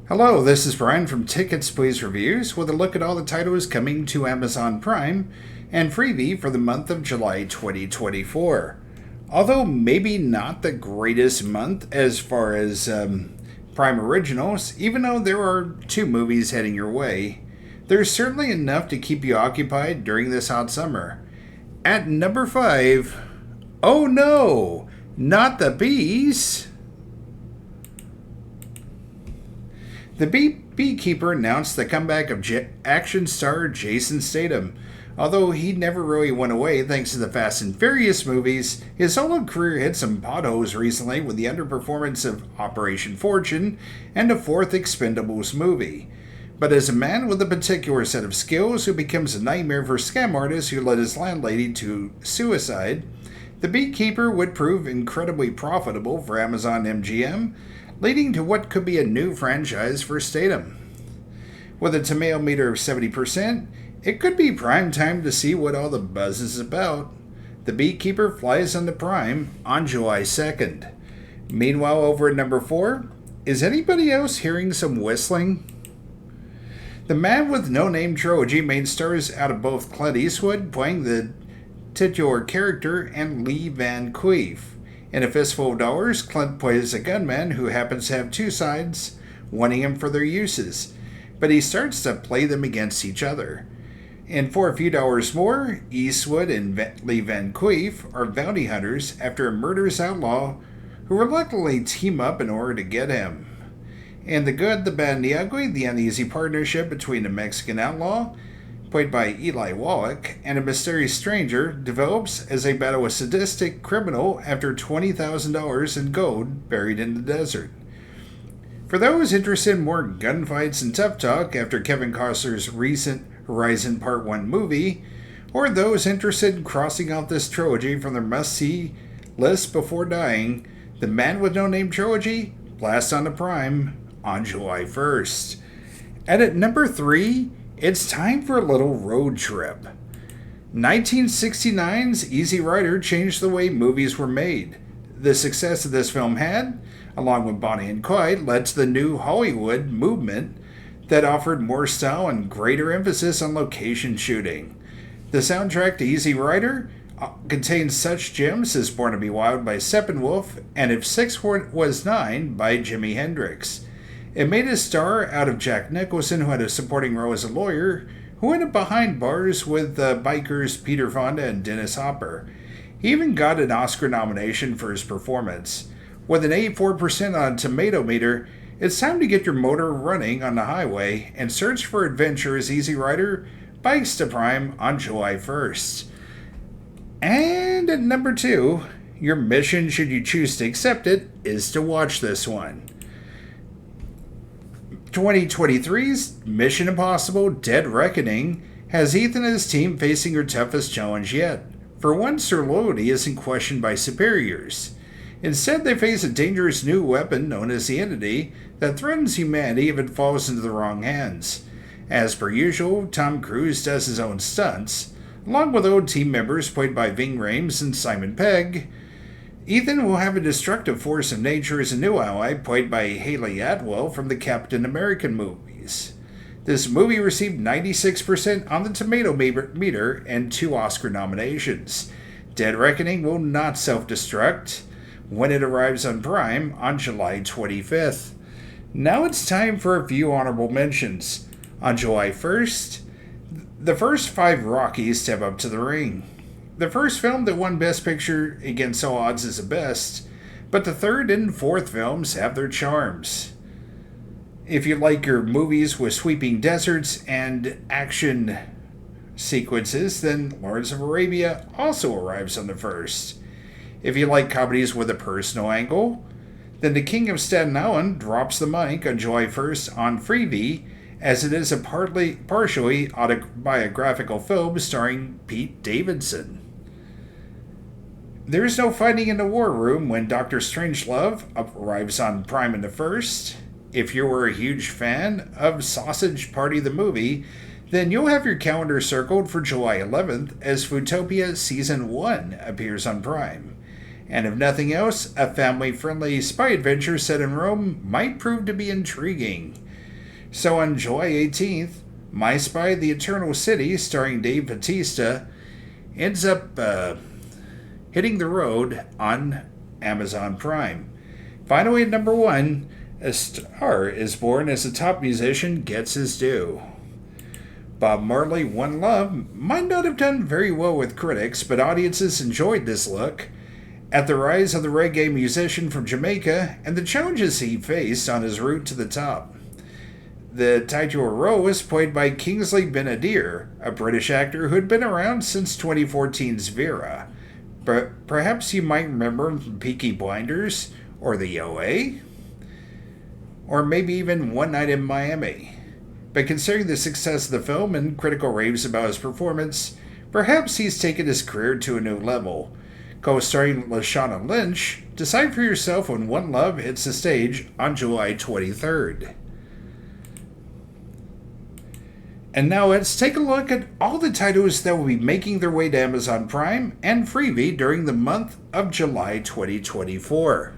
Hello, this is Brian from Tickets Please Reviews with a look at all the titles coming to Amazon Prime and FreeVee for the month of July 2024. Although maybe not the greatest month as far as Prime originals, even though there are two movies heading your way, there's certainly enough to keep you occupied during this hot summer. At number 5, oh no, not the bees! The Beekeeper announced the comeback of action star Jason Statham. Although he never really went away thanks to the Fast and Furious movies, his solo career hit some potholes recently with the underperformance of Operation Fortune and a fourth Expendables movie. But as a man with a particular set of skills who becomes a nightmare for scam artists who led his landlady to suicide, The Beekeeper would prove incredibly profitable for Amazon MGM, leading to what could be a new franchise for Statham. With a tomato meter of 70%, it could be prime time to see what all the buzz is about. The Beekeeper flies onto Prime on July 2nd. Meanwhile, over at number 4, is anybody else hearing some whistling? The Man with No Name trilogy made stars out of both Clint Eastwood playing the titular character and Lee Van Cleef. In A Fistful of Dollars, Clint plays a gunman who happens to have two sides, wanting him for their uses, but he starts to play them against each other. And For a Few Dollars More, Eastwood and Lee Van Cleef are bounty hunters after a murderous outlaw who reluctantly team up in order to get him. In The Good, the Bad, and the Ugly, the uneasy partnership between a Mexican outlaw, played by Eli Wallach, and a mysterious stranger develops as they battle a sadistic criminal after $20,000 in gold buried in the desert. For those interested in more gunfights and tough talk after Kevin Costner's recent Horizon Part 1 movie, or those interested in crossing out this trilogy from their must-see list before dying, The Man with No Name trilogy blasts onto Prime on July 1st. And at number 3, it's time for a little road trip. 1969's Easy Rider changed the way movies were made. The success that this film had, along with Bonnie and Clyde, led to the new Hollywood movement that offered more style and greater emphasis on location shooting. The soundtrack to Easy Rider contains such gems as Born to Be Wild by Steppenwolf and If 6 Was 9 by Jimi Hendrix. It made a star out of Jack Nicholson, who had a supporting role as a lawyer, who ended up behind bars with bikers Peter Fonda and Dennis Hopper. He even got an Oscar nomination for his performance. With an 84% on Tomato Meter, it's time to get your motor running on the highway and search for adventure as Easy Rider bikes to Prime on July 1st. And at number 2, your mission, should you choose to accept it, is to watch this one. 2023's Mission Impossible Dead Reckoning has Ethan and his team facing their toughest challenge yet. For once, their loyalty isn't questioned by superiors. Instead, they face a dangerous new weapon known as the Entity that threatens humanity if it falls into the wrong hands. As per usual, Tom Cruise does his own stunts, along with old team members played by Ving Rhames and Simon Pegg. Ethan will have a destructive force of nature as a new ally, played by Haley Atwell from the Captain America movies. This movie received 96% on the Tomato Meter and 2 Oscar nominations. Dead Reckoning will not self-destruct when it arrives on Prime on July 25th. Now it's time for a few honorable mentions. On July 1st, the first 5 Rockies step up to the ring. The first film that won Best Picture against all odds is the best, but the third and fourth films have their charms. If you like your movies with sweeping deserts and action sequences, then Lawrence of Arabia also arrives on the first. If you like comedies with a personal angle, then The King of Staten Island drops the mic on July 1st on FreeVee, as it is a partially autobiographical film starring Pete Davidson. There is no fighting in the war room when Dr. Strangelove arrives on Prime in the first. If you were a huge fan of Sausage Party the movie, then you'll have your calendar circled for July 11th as Foodtopia Season 1 appears on Prime. And if nothing else, a family-friendly spy adventure set in Rome might prove to be intriguing. So on July 18th, My Spy, The Eternal City, starring Dave Bautista, ends up hitting the road on Amazon Prime. Finally, at number 1, A Star is Born as a Top Musician Gets His Due. Bob Marley, One Love might not have done very well with critics, but audiences enjoyed this look at the rise of the reggae musician from Jamaica and the challenges he faced on his route to the top. The title role was played by Kingsley Ben-Adir, a British actor who had been around since 2014's Vera. But perhaps you might remember him from Peaky Blinders, or The OA, or maybe even One Night in Miami. But considering the success of the film and critical raves about his performance, perhaps he's taken his career to a new level. Co-starring Lashana Lynch, decide for yourself when One Love hits the stage on July 23rd. And now let's take a look at all the titles that will be making their way to Amazon Prime and FreeVee during the month of July 2024.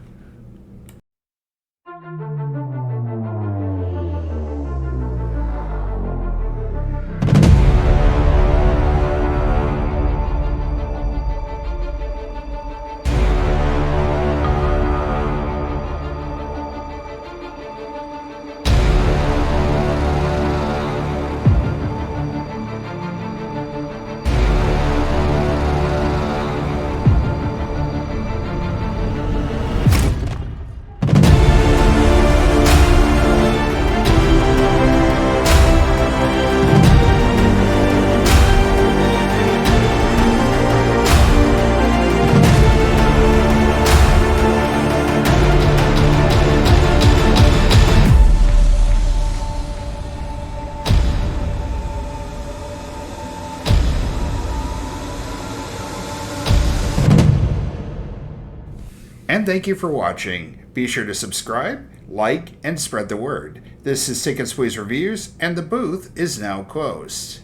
And thank you for watching. Be sure to subscribe, like, and spread the word. This is Tickets Please Reviews, and the booth is now closed.